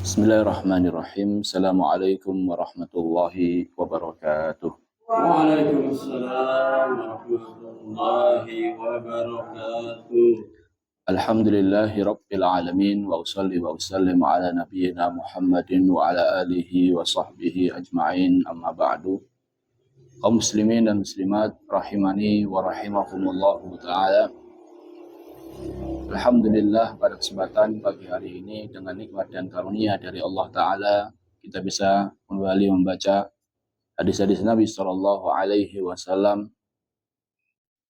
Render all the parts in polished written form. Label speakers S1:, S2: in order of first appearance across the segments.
S1: Bismillahirrahmanirrahim. Assalamualaikum warahmatullahi wabarakatuh.
S2: Waalaikumsalam warahmatullahi wabarakatuh.
S1: Alhamdulillahi rabbil alamin wa usalli wa usallim ala nabiyyina Muhammadin wa ala alihi wa sahbihi ajma'in, amma ba'du. Kaum muslimin dan muslimat rahimani wa rahimakumullahu ta'ala. Alhamdulillah, pada kesempatan pagi hari ini dengan nikmat dan karunia dari Allah Ta'ala kita bisa kembali membaca hadis-hadis Nabi Sallallahu Alaihi Wasallam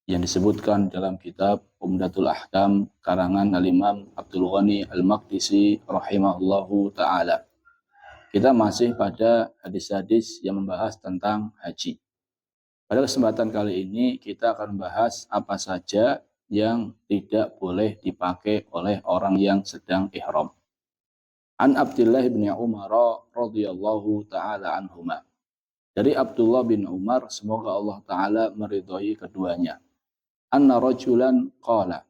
S1: yang disebutkan dalam kitab Umdatul Ahkam karangan Al-Imam Abdul Ghani Al-Maqdisi rahimahullahu ta'ala. Kita masih pada hadis-hadis yang membahas tentang haji. Pada kesempatan kali ini kita akan membahas apa saja yang tidak boleh dipakai oleh orang yang sedang ihram. An Abdullah bin Umar radhiyallahu ta'ala anhuma. Dari Abdullah bin Umar, semoga Allah Ta'ala meridhai keduanya. Anna rajulan qala.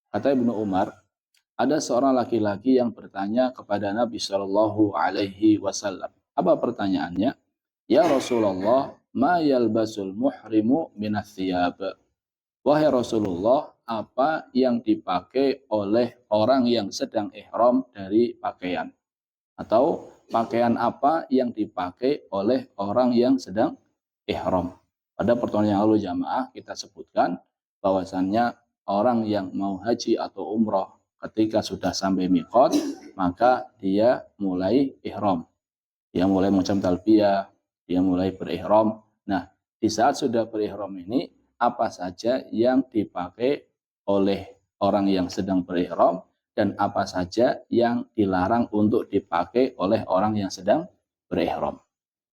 S1: Kata Ibnu Umar, ada seorang laki-laki yang bertanya kepada Nabi Shallallahu Alaihi Wasallam. Apa pertanyaannya? Ya Rasulullah, ma yalbasul muhrimu minas thiyab. Wahai Rasulullah, apa yang dipakai oleh orang yang sedang ihram dari pakaian? Atau pakaian apa yang dipakai oleh orang yang sedang ihram? Pada pertemuan yang lalu jamaah kita sebutkan bahwasannya orang yang mau haji atau umroh ketika sudah sampai miqat, maka dia mulai ihram. Dia mulai mengucap talbiyah, dia mulai berihram. Nah, di saat sudah berihram ini, apa saja yang dipakai oleh orang yang sedang berihram dan apa saja yang dilarang untuk dipakai oleh orang yang sedang berihram.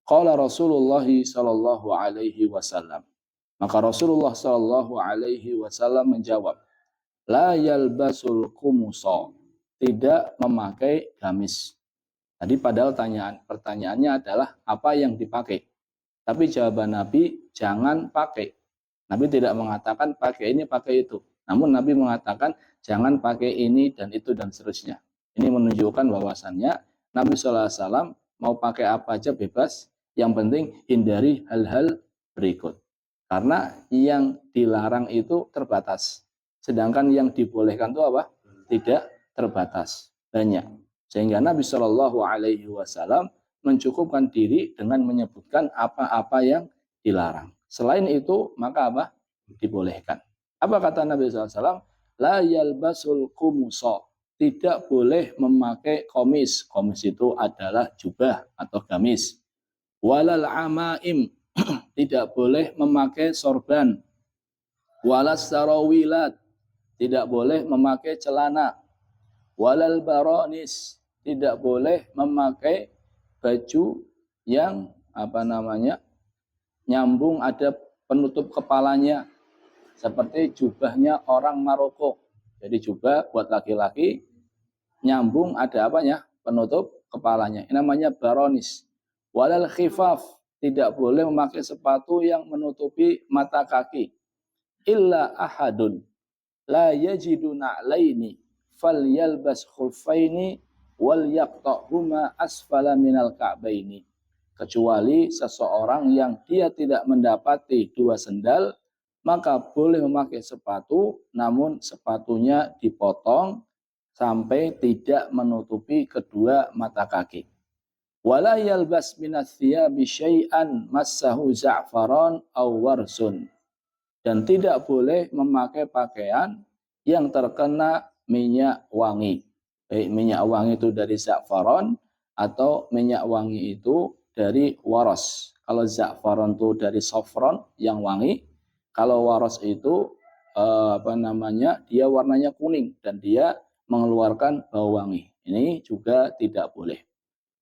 S1: Qala Rasulullah sallallahu alaihi wasallam. Maka Rasulullah sallallahu alaihi wasallam menjawab, la yalbasul qumusa, tidak memakai gamis. Tadi padahal pertanyaannya adalah apa yang dipakai. Tapi jawaban Nabi, jangan pakai. Nabi tidak mengatakan pakai ini, pakai itu. Namun Nabi mengatakan jangan pakai ini dan itu dan seterusnya. Ini menunjukkan bahwasannya Nabi SAW mau pakai apa aja bebas. Yang penting hindari hal-hal berikut. Karena yang dilarang itu terbatas. Sedangkan yang dibolehkan itu apa? Tidak terbatas. Banyak. Sehingga Nabi Shallallahu Alaihi Wasallam mencukupkan diri dengan menyebutkan apa-apa yang dilarang. Selain itu, maka apa? Dibolehkan. Apa kata Nabi SAW? La yalbasul qumusa. Tidak boleh memakai komis. Komis itu adalah jubah atau gamis. Walal amaim. Tidak boleh memakai sorban. Walas sarawilat. Tidak boleh memakai celana. Walal baronis. Tidak boleh memakai baju yang nyambung ada penutup kepalanya. Seperti jubahnya orang Maroko. Jadi jubah buat laki-laki nyambung ada apanya? Penutup kepalanya. Ini namanya baronis. Walal khifaf. Tidak boleh memakai sepatu yang menutupi mata kaki. Illa ahadun la yajidu na'laini falyalbas khuffaini wal yaqta'huma asfala minal ka'baini. Kecuali seseorang yang dia tidak mendapati dua sendal, maka boleh memakai sepatu, namun sepatunya dipotong sampai tidak menutupi kedua mata kaki. Wala yalbas minas thiyabi syai'an massahu za'faran aw warsun. Dan tidak boleh memakai pakaian yang terkena minyak wangi. Baik minyak wangi itu dari za'faran atau minyak wangi itu dari waras. Kalau za'faran itu dari saffron yang wangi, kalau waras itu dia warnanya kuning dan dia mengeluarkan bau wangi. Ini juga tidak boleh.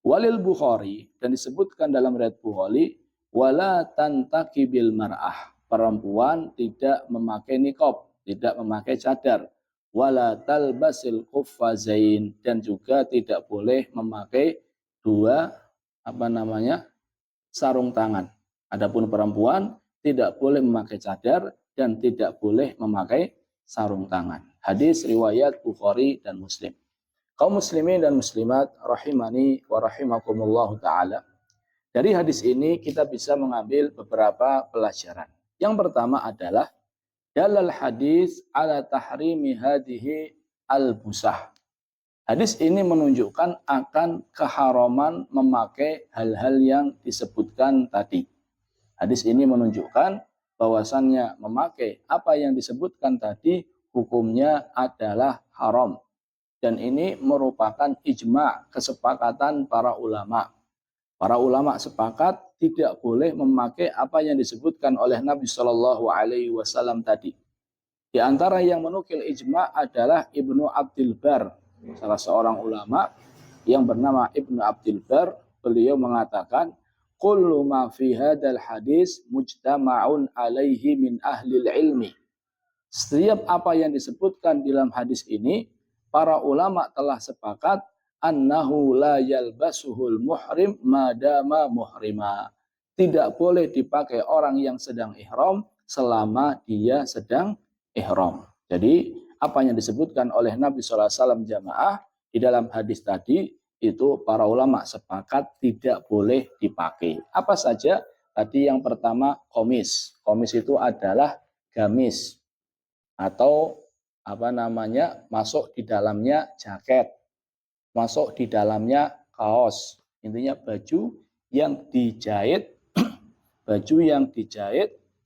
S1: Walil Bukhari, dan disebutkan dalam riwayat Bukhari, wala tantakibil mar'ah. Perempuan tidak memakai niqab, tidak memakai cadar. Wala talbasil quffazain, dan juga tidak boleh memakai dua sarung tangan. Adapun perempuan tidak boleh memakai cadar dan tidak boleh memakai sarung tangan. Hadis riwayat Bukhari dan Muslim. Kaum muslimin dan muslimat rahimani wa rahimakumullah taala. Dari hadis ini kita bisa mengambil beberapa pelajaran. Yang pertama adalah dalal hadis ala tahrimi hadhihi al-busah. Hadis ini menunjukkan akan keharaman memakai hal-hal yang disebutkan tadi. Hadis ini menunjukkan bahwasannya memakai apa yang disebutkan tadi hukumnya adalah haram. Dan ini merupakan ijma' kesepakatan para ulama. Para ulama sepakat tidak boleh memakai apa yang disebutkan oleh Nabi Shallallahu Alaihi Wasallam tadi. Di antara yang menukil ijma' adalah Ibnu Abdul Bar, salah seorang ulama yang bernama Ibnu Abdul Bar. Beliau mengatakan, kullu ma fi hadal hadis mujtama'un alaihi min ahlil ilmi. Setiap apa yang disebutkan dalam hadis ini, para ulama telah sepakat annahu la yalbasuhul muhrim madama muhrima. Tidak boleh dipakai orang yang sedang ihram selama dia sedang ihram. Jadi apa yang disebutkan oleh Nabi SAW jamaah di dalam hadis tadi itu para ulama sepakat tidak boleh dipakai. Apa saja? Tadi yang pertama komis. Komis itu adalah gamis atau masuk di dalamnya jaket, masuk di dalamnya kaos. Intinya baju yang dijahit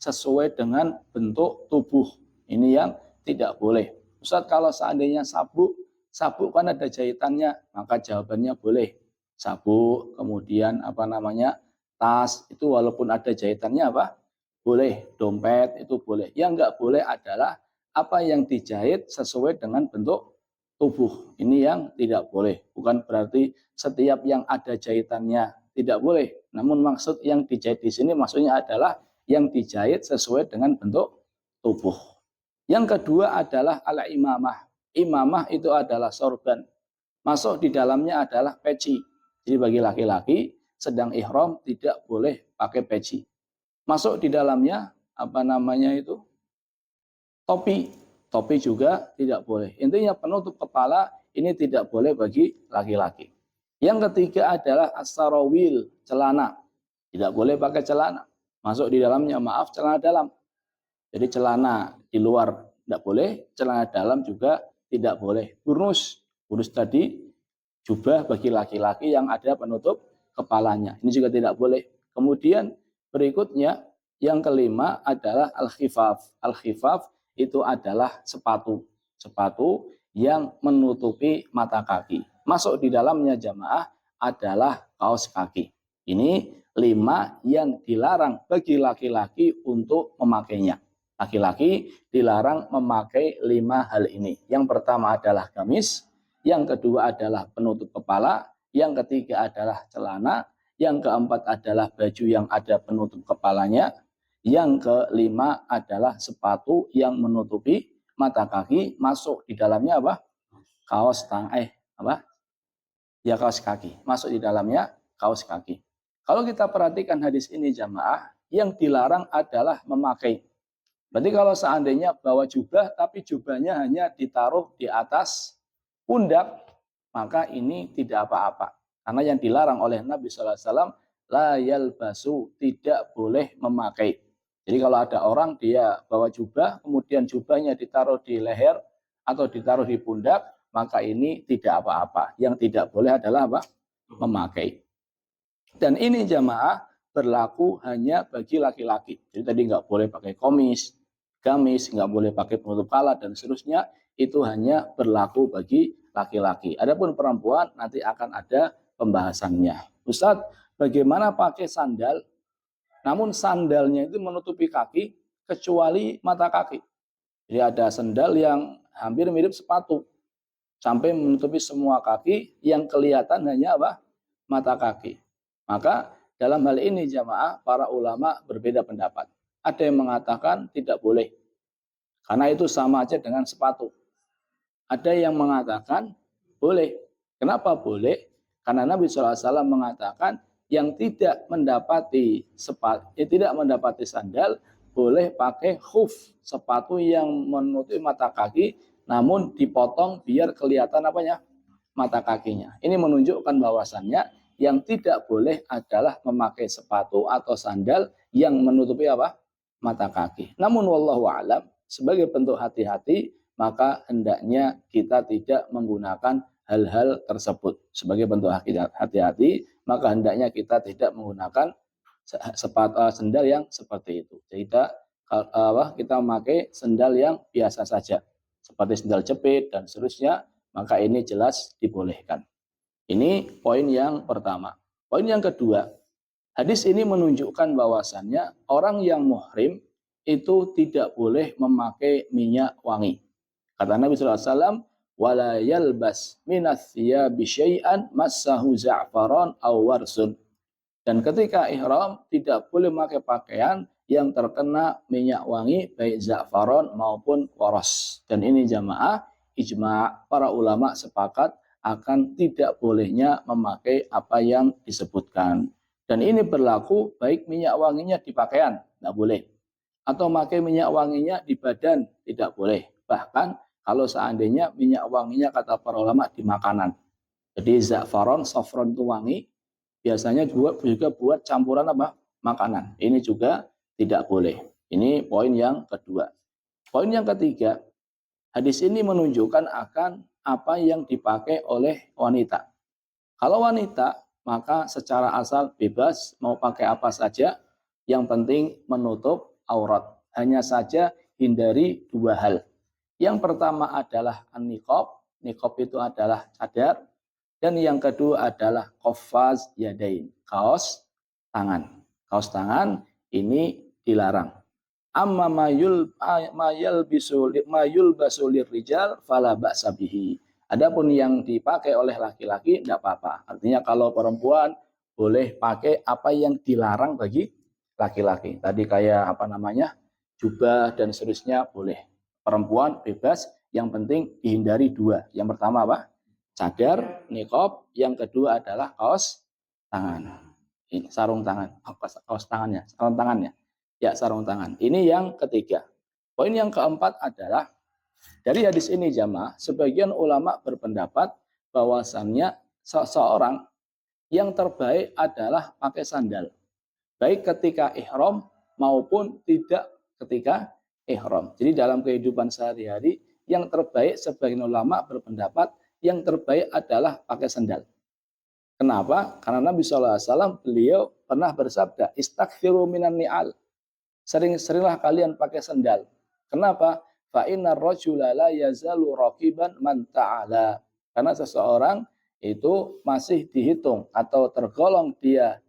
S1: sesuai dengan bentuk tubuh. Ini yang tidak boleh. Ustaz, kalau seandainya sabuk kan ada jahitannya, maka jawabannya boleh. Sabuk, kemudian tas itu walaupun ada jahitannya boleh. Dompet itu boleh. Yang enggak boleh adalah apa yang dijahit sesuai dengan bentuk tubuh. Ini yang tidak boleh. Bukan berarti setiap yang ada jahitannya tidak boleh. Namun maksud yang dijahit di sini maksudnya adalah yang dijahit sesuai dengan bentuk tubuh. Yang kedua adalah al-imamah. Imamah itu adalah sorban. Masuk di dalamnya adalah peci. Jadi bagi laki-laki sedang ihram tidak boleh pakai peci. Masuk di dalamnya topi. Topi juga tidak boleh. Intinya penutup kepala ini tidak boleh bagi laki-laki. Yang ketiga adalah as-sarawil, celana. Tidak boleh pakai celana. Masuk di dalamnya, celana dalam. Jadi celana di luar tidak boleh, celana dalam juga tidak boleh. Burnus tadi jubah bagi laki-laki yang ada penutup kepalanya. Ini juga tidak boleh. Kemudian berikutnya yang kelima adalah al-khifaf. Al-khifaf itu adalah sepatu yang menutupi mata kaki. Masuk di dalamnya jamaah adalah kaos kaki. Ini 5 yang dilarang bagi laki-laki untuk memakainya. Laki-laki dilarang memakai 5 hal ini. Yang pertama adalah gamis, yang kedua adalah penutup kepala, yang ketiga adalah celana, yang keempat adalah baju yang ada penutup kepalanya, yang kelima adalah sepatu yang menutupi mata kaki, masuk di dalamnya kaos kaki. Masuk di dalamnya kaos kaki. Kalau kita perhatikan hadis ini jamaah, yang dilarang adalah memakai. Berarti kalau seandainya bawa jubah, tapi jubahnya hanya ditaruh di atas pundak, maka ini tidak apa-apa. Karena yang dilarang oleh Nabi SAW, la yalbasu, tidak boleh memakai. Jadi kalau ada orang dia bawa jubah, kemudian jubahnya ditaruh di leher atau ditaruh di pundak, maka ini tidak apa-apa. Yang tidak boleh adalah memakai. Dan ini jamaah berlaku hanya bagi laki-laki. Jadi tadi nggak boleh pakai komis, gamis, nggak boleh pakai penutup kepala dan seterusnya. Itu hanya berlaku bagi laki-laki. Adapun perempuan nanti akan ada pembahasannya. Ustadz, bagaimana pakai sandal? Namun sandalnya itu menutupi kaki kecuali mata kaki. Jadi ada sandal yang hampir mirip sepatu. Sampai menutupi semua kaki, yang kelihatan hanya mata kaki. Maka dalam hal ini jamaah para ulama berbeda pendapat. Ada yang mengatakan tidak boleh. Karena itu sama aja dengan sepatu. Ada yang mengatakan boleh. Kenapa boleh? Karena Nabi SAW mengatakan yang tidak mendapati sandal boleh pakai khuf, sepatu yang menutupi mata kaki namun dipotong biar kelihatan mata kakinya. Ini menunjukkan bahwasannya yang tidak boleh adalah memakai sepatu atau sandal yang menutupi apa? Mata kaki. Namun wallahu a'lam, sebagai bentuk hati-hati, maka hendaknya kita tidak menggunakan hal-hal tersebut. Sebagai bentuk hati-hati, maka hendaknya kita tidak menggunakan sepatu sandal yang seperti itu. Tidak kita memakai sandal yang biasa saja, seperti sandal jepit dan seterusnya, maka ini jelas dibolehkan. Ini poin yang pertama. Poin yang kedua, hadis ini menunjukkan bahwasannya orang yang muhrim itu tidak boleh memakai minyak wangi. Kata Nabi SAW, wala yalbas minas thiyabi syai'an massahu za'faran aw warsun. Dan ketika ihram tidak boleh memakai pakaian yang terkena minyak wangi baik za'faran maupun waras. Dan ini jamaah ijma' para ulama sepakat akan tidak bolehnya memakai apa yang disebutkan. Dan ini berlaku baik minyak wanginya di pakaian, tidak boleh. Atau memakai minyak wanginya di badan, tidak boleh. Bahkan kalau seandainya minyak wanginya kata para ulama di makanan. Jadi za'faran, saffron itu wangi, biasanya juga buat campuran apa? Makanan. Ini juga tidak boleh. Ini poin yang kedua. Poin yang ketiga, hadis ini menunjukkan akan apa yang dipakai oleh wanita. Kalau wanita, maka secara asal bebas mau pakai apa saja, yang penting menutup aurat. Hanya saja hindari dua hal. Yang pertama adalah an-niqab. Niqab itu adalah cadar. Dan yang kedua adalah qaffaz yadain, kaos tangan. Kaos tangan ini dilarang. Amma mayul basulir rijal fala ba'sa bihi. Adapun yang dipakai oleh laki-laki tidak apa-apa. Artinya kalau perempuan boleh pakai apa yang dilarang bagi laki-laki. Tadi kayak jubah dan seterusnya boleh. Perempuan bebas, yang penting dihindari dua. Yang pertama apa? Cadar, niqab. Yang kedua adalah kaos tangan. Ini sarung tangan, kaos tangannya, sarung tangannya. Ya, sarung tangan. Ini yang ketiga. Poin yang keempat adalah dari hadis ini jamaah, sebagian ulama berpendapat bahwasannya seseorang yang terbaik adalah pakai sandal. Baik ketika ihram maupun tidak ketika ihram. Jadi dalam kehidupan sehari-hari yang terbaik sebagian ulama berpendapat yang terbaik adalah pakai sandal. Kenapa? Karena Nabi SAW beliau pernah bersabda, istaghfiru minan ni'al. Sering-seringlah kalian pakai sandal. Kenapa? Fa innar rajula la yazalu raqiban man ta'ala. Karena seseorang itu masih dihitung atau tergolong dia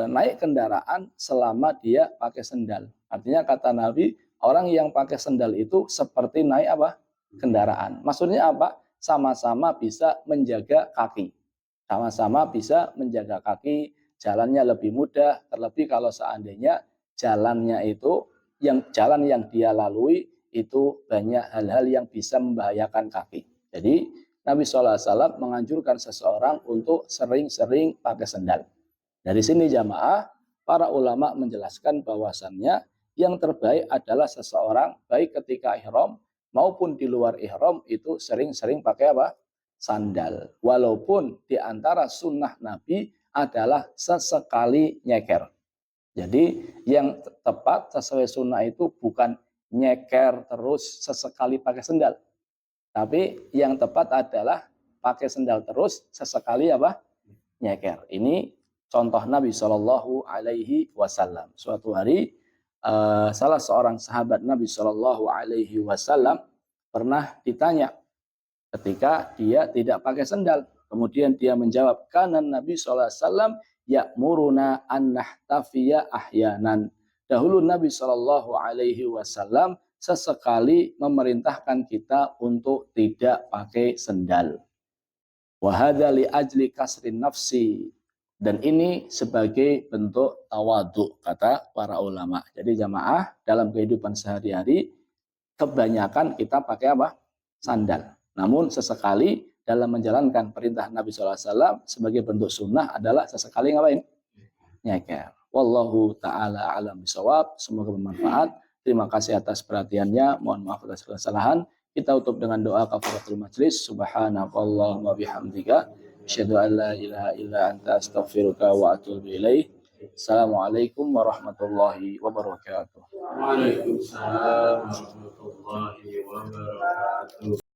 S1: naik kendaraan selama dia pakai sandal. Artinya kata Nabi, orang yang pakai sandal itu seperti naik apa? Kendaraan. Maksudnya apa? Sama-sama bisa menjaga kaki. Sama-sama bisa menjaga kaki, jalannya lebih mudah, terlebih kalau seandainya jalannya itu, jalan yang dia lalui itu banyak hal-hal yang bisa membahayakan kaki. Jadi Nabi SAW menganjurkan seseorang untuk sering-sering pakai sandal. Dari sini jamaah, para ulama menjelaskan bahwasannya yang terbaik adalah seseorang baik ketika ihram maupun di luar ihram itu sering-sering pakai apa? Sandal. Walaupun di antara sunnah Nabi adalah sesekali nyeker. Jadi yang tepat sesuai sunnah itu bukan nyeker terus sesekali pakai sandal. Tapi yang tepat adalah pakai sandal terus sesekali apa? Nyeker. Ini contoh Nabi Shallallahu Alaihi Wasallam. Suatu hari salah seorang sahabat Nabi Shallallahu Alaihi Wasallam pernah ditanya ketika dia tidak pakai sandal. Kemudian dia menjawab, kanan Nabi Shallallahu Alaihi Wasallam ya'muruna an nahtafiya ahyanan. Dahulu Nabi Shallallahu Alaihi Wasallam sesekali memerintahkan kita untuk tidak pakai sandal. Wahada li ajli kasrin nafsi. Dan ini sebagai bentuk tawadhu, kata para ulama. Jadi jamaah dalam kehidupan sehari-hari kebanyakan kita pakai apa? Sandal. Namun sesekali dalam menjalankan perintah Nabi SAW sebagai bentuk sunnah adalah sesekali ngapain? Nyeker. Wallahu ta'ala alam bisawab. Semoga bermanfaat. Terima kasih atas perhatiannya. Mohon maaf atas kesalahan. Kita tutup dengan doa kafaratul majlis. Subhanakallahumma bihamdika asyhadu an la ilaha illa anta astaghfiruka wa atubu ilaik. Assalamualaikum warahmatullahi wabarakatuh.
S2: Waalaikumsalam warahmatullahi wabarakatuh.